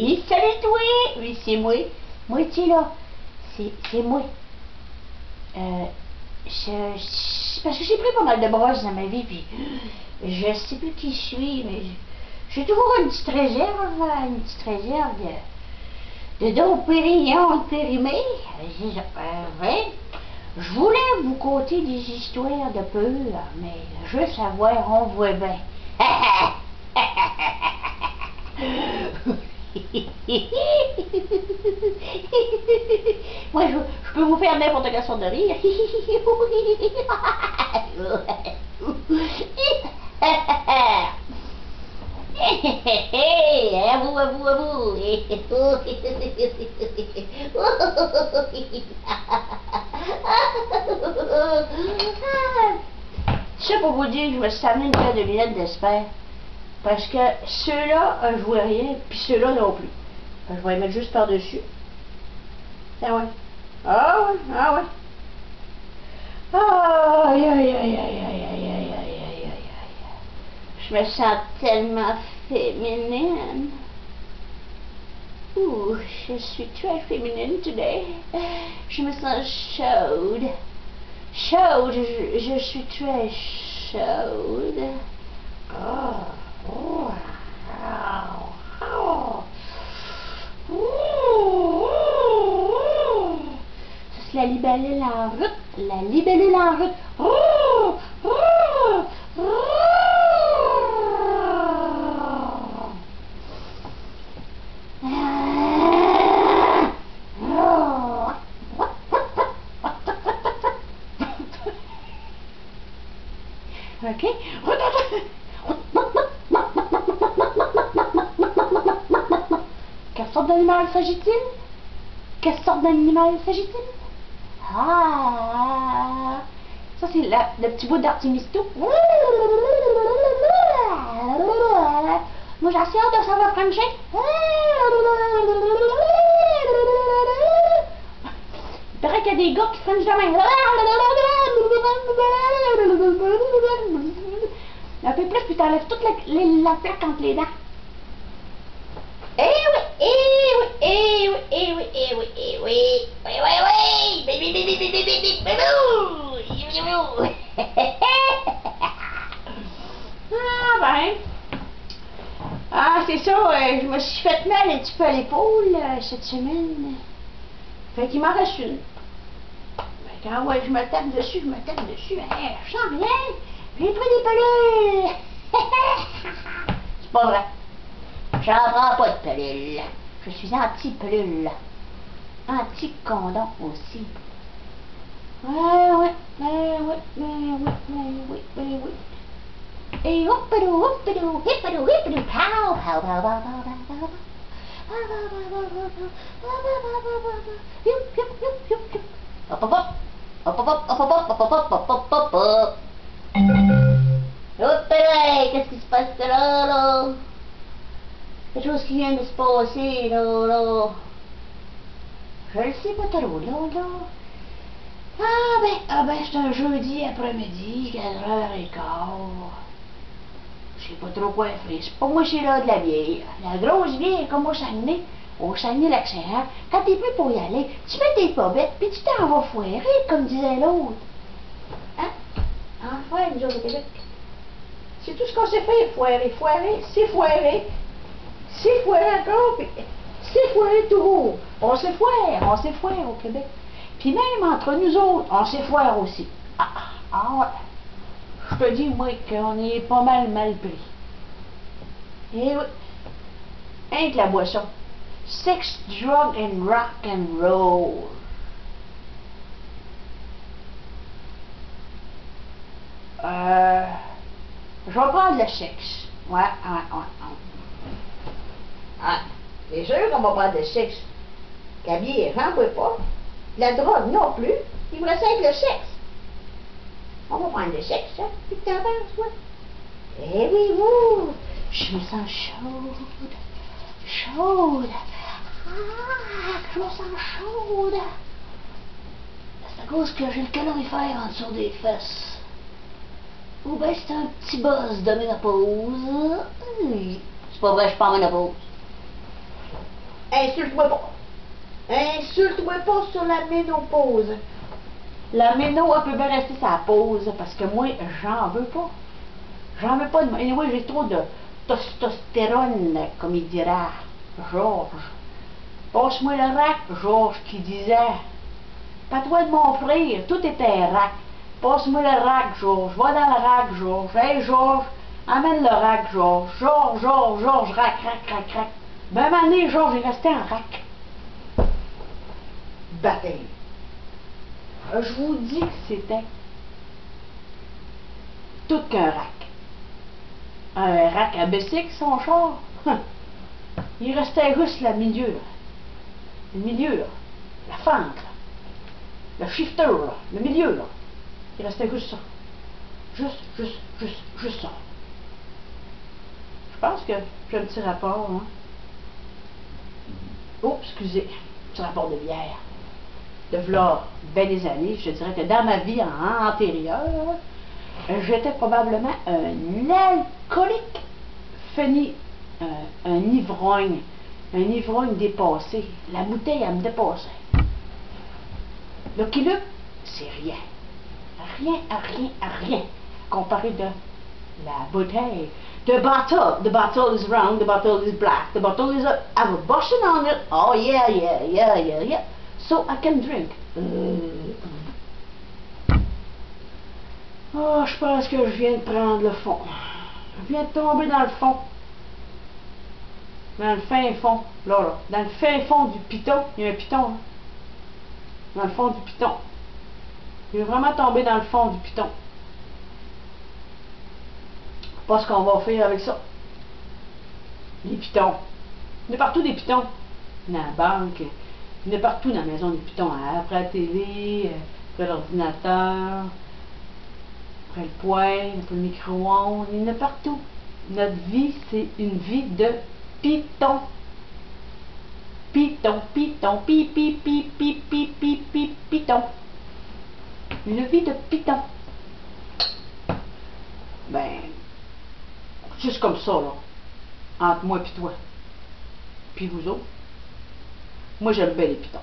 Et salut toi! Oui, c'est moi. Moi, tu sais, là, c'est moi. Parce que j'ai pris pas mal de brosses dans ma vie, puis je sais plus qui je suis, mais j'ai toujours une petite réserve de Dom Pérignon périmé. Ouais. Je voulais vous conter des histoires de peur, mais juste à voir, on voit bien. Moi, je peux vous faire n'importe quelle sorte de rire. À vous, à vous, à vous. Ça pour vous dire que je me suis amené une paire de lunettes d'espère. Parce que ceux-là, je vois rien, puis ceux-là non plus. Je vais les mettre juste par-dessus. Ah ouais. Ah ouais, ah ouais. Aïe, aïe, aïe, aïe, aïe, aïe, aïe, aïe, aïe, aïe. Je me sens tellement féminine. Ouh, je suis très féminine today. Je me sens chaude. Chaude, je suis très chaude. Oh, oh, oh, oh. Ça, c'est la libellule en route. La libellule en route. Oh, oh, oh. OK? Quelle sorte d'animal s'agit-il? Quelle sorte d'animal s'agit-il? Ah! Ça, c'est le petit bout d'Artimisto. Moi, j'ai assez hâte de savoir Frencher. Il paraît qu'il y a des gars qui frenchent de même. Un peu plus, puis t'enlèves toute la plaque entre les dents. Eh oui, eh oui, eh oui, eh oui, eh oui, eh oui, oui, oui, oui, baby, baby, baby, baby, baby, ah ben, ah c'est ça, je me suis fait mal un petit peu à l'épaule cette semaine. Fait qu'il m'en reste une. Quand ouais, je me tape dessus, hein, je sens rien, j'ai pris des pelules. C'est pas vrai. J'en prends pas de pelule. Je suis anti-pelule. Anti-condom aussi. Ouais. Et hoppadou, hoppadou, hippadou, hippadou, pow, pow, pow, pow, pow, pow, pow. Hop, hop, hop. Hop, hop, hop, hop, hop, hop, hop, hop, hop, hop, hop. Hop là, qu'est-ce qui se passe là? Quelque chose qui vient de se passer, là. Je le sais pas trop, là. Ah ben, c'est un jeudi après-midi, 4h15. Je sais pas trop quoi faire. C'est pas moi, c'est là de la vieille. La grosse vieille, comme au Saguenay-Lac-Saint-Jean. Quand t'es prêt pour y aller, tu mets tes bobettes, puis tu t'en vas foirer, comme disait l'autre. Hein? Enfin, nous autres au Québec. C'est tout ce qu'on sait faire, foirer, c'est foirer. C'est foirer encore, puis c'est foirer tout court. On sait foire au Québec. Puis même entre nous autres, on sait foire aussi. Ah ouais. Je te dis, moi, qu'on est pas mal pris. Eh oui. Hein que la boisson. Sex, drug and rock and roll. Je vais prendre le sexe. Ouais. C'est sûr qu'on va prendre le sexe. Cabier, j'en veux pas. La drogue non plus. Il vous reste avec le sexe. On va prendre le sexe, hein? Qu'est-ce que t'en penses, toi? Eh oui, vous! Je me sens chaude. Je me sens chaude. C'est à cause que j'ai le calorifère en dessous des fesses. Ou bien c'est un petit buzz de ménopause. C'est pas vrai, je suis pas en ménopause. Insulte-moi pas. Insulte-moi pas sur la ménopause. La méno, elle peut bien rester sa pause, parce que moi, j'en veux pas. J'en veux pas de moi. Et oui, j'ai trop de testostérone, comme il dira Georges. Passe-moi le rack, Georges, qui disait. Pas toi de m'offrir, tout était rack. Passe-moi le rack, Georges. Va dans le rack, Georges. Hey, Georges, amène le rack, Georges. Georges, rack. Ben, à un moment donné, Georges est resté en rack. Bataille. Je vous dis que c'était tout qu'un rack. Un rack à bicycle, son char. Il restait juste le milieu, là. Le milieu, là. La fente, là. Le shifter, là. Le milieu, là. Il restait juste ça. Juste ça. Je pense que j'ai un petit rapport, hein. Oh, excusez. Petit rapport de bière. De v'là ben des années, je dirais que dans ma vie antérieure, j'étais probablement un alcoolique fini, un ivrogne dépassé. La bouteille, elle me dépassait. Le kilo, c'est rien. Rien. Comparé de la bouteille. The bottle is round, the bottle is black, the bottle is a, I have a Boston on it. Oh yeah. So I can drink. Oh, je pense que je viens de prendre le fond. Je viens de tomber dans le fond. Dans le fin fond. Là. Dans le fin fond du piton. Il y a un piton. Hein? Dans le fond du piton. Je vais vraiment tomber dans le fond du piton. Pas ce qu'on va faire avec ça. Les pitons. Il y a partout des pitons. Dans la banque. Il y en a partout dans la maison des pitons. Après la télé, après l'ordinateur, après le poêle, après le micro-ondes. Il y en a partout. Notre vie, c'est une vie de piton. Piton. Une vie de piton. Ben, juste comme ça, là. Entre moi et toi. Puis vous autres. Moi, j'aime bien les pitons.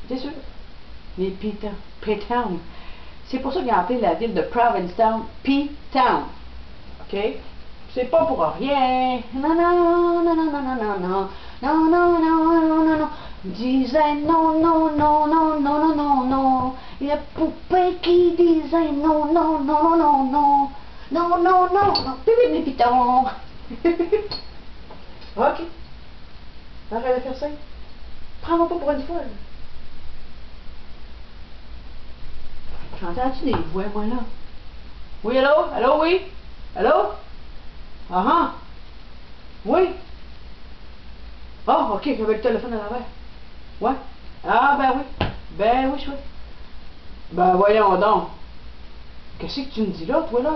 C'est sûr. Les pitons. P-Town. C'est pour ça qu'ils ont appelé la ville de Provincetown P-Town. OK? C'est pas pour rien. Non. Disait non. La poupée qui disait non. Non. Les pitons. OK. Arrête de faire ça. Prends-moi pas pour une folle. J'entends-tu des voix, moi, là? Oui, allô? Oui? Allô? Ah. Oui? Ah, OK, j'avais le téléphone à l'envers. Ouais? Ah, ben oui, chouette. Ben, voyons donc. Qu'est-ce que tu me dis là, toi, là?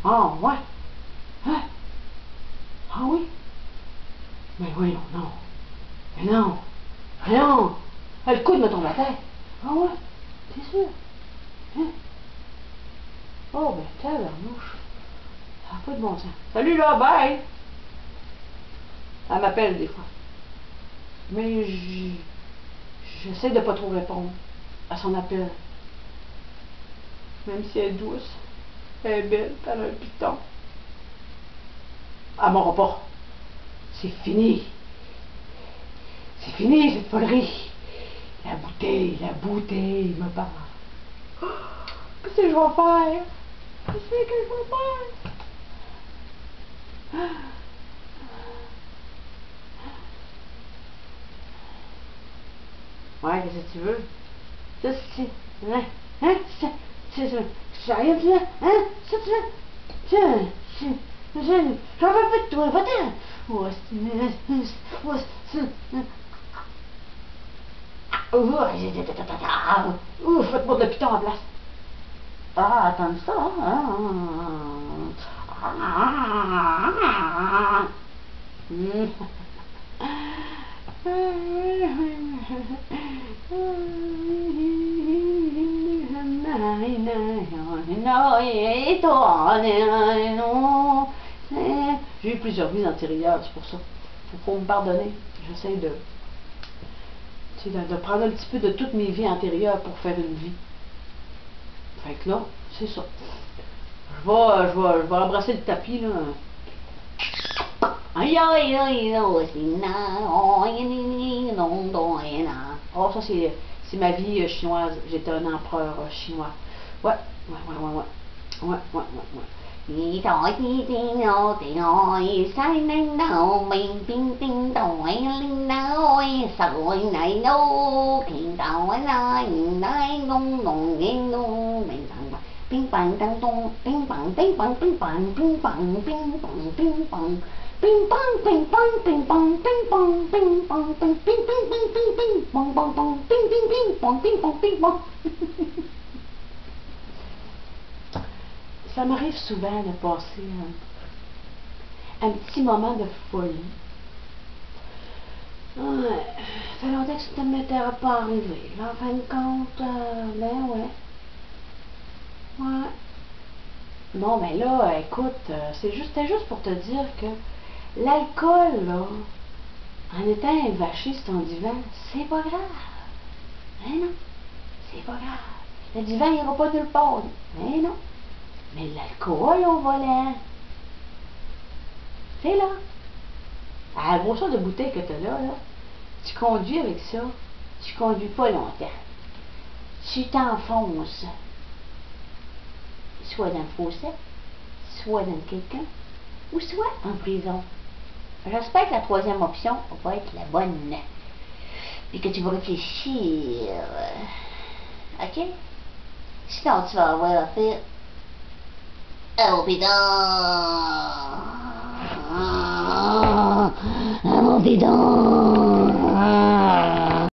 Ah, ouais. Hein? Ah, oui? Mais voyons, non. Mais non. Rien. Le coude me tombe à terre. Ah ouais, c'est sûr. Hein? Oh, ben, tabarnouche. Ça n'a pas de bon sens. Salut là, bye! Elle m'appelle des fois. Mais j'essaie de pas trop répondre à son appel. Même si elle est douce, elle est belle, elle a un piton. Elle m'aura pas. C'est fini. C'est fini cette folerie. La bouteille me parle. Oh, qu'est-ce que je vais faire? Qu'est-ce que je vais faire? Ouais, qu'est-ce que tu veux? Ça, c'est... Hein? C'est rien, tu veux? Hein? Ça, tu veux? J'en veux pas de toi, va-t'en! Ouf, faites-moi de le piton en place. Ah, attends ça, J'ai eu plusieurs vies antérieures, c'est pour ça. faut me pardonner. J'essaie de, tu sais, de prendre un petit peu de toutes mes vies antérieures pour faire une vie. Fait que là, c'est ça. Je vais embrasser le tapis, là. Oh, ça, c'est ma vie chinoise. J'étais un empereur chinois. Ouais, ouais, ouais, ouais, ouais. Ouais, ouais, ouais, ouais. Đi thôi đi đi đâu thì ngồi say nên đâu mình tinh tinh tội linh đâu sợi này đâu thì đâu nói nói ngung ngung nghe ngung mình thằng ping pong tăng tung ping pong ping pong ping pong ping pong ping pong ping pong ping pong ping pong ping pong ping pong ping pong ping ping ping ping ping ping pong pong pong ping ping ping pong ping pong ping pong. Ça m'arrive souvent de passer un petit moment de folie. Ouais, ça fait longtemps que ça ne m'était pas arrivé. Là, en fin de compte, ben ouais. Ouais. Bon, ben là, écoute, c'était juste pour te dire que l'alcool, là, en étant vaché sur ton divan, c'est pas grave. Hein non? C'est pas grave. Le divan n'ira pas nulle part. Hein non? Mais l'alcool au volant, c'est là. À la grosseur de bouteille que tu as là, tu conduis avec ça, tu conduis pas longtemps. Tu t'enfonces, soit dans le fossé, soit dans quelqu'un, ou soit en prison. J'espère que la troisième option va être la bonne. Et que tu vas réfléchir. OK? Sinon, tu vas avoir à faire. Oh putain! Ah mon putain!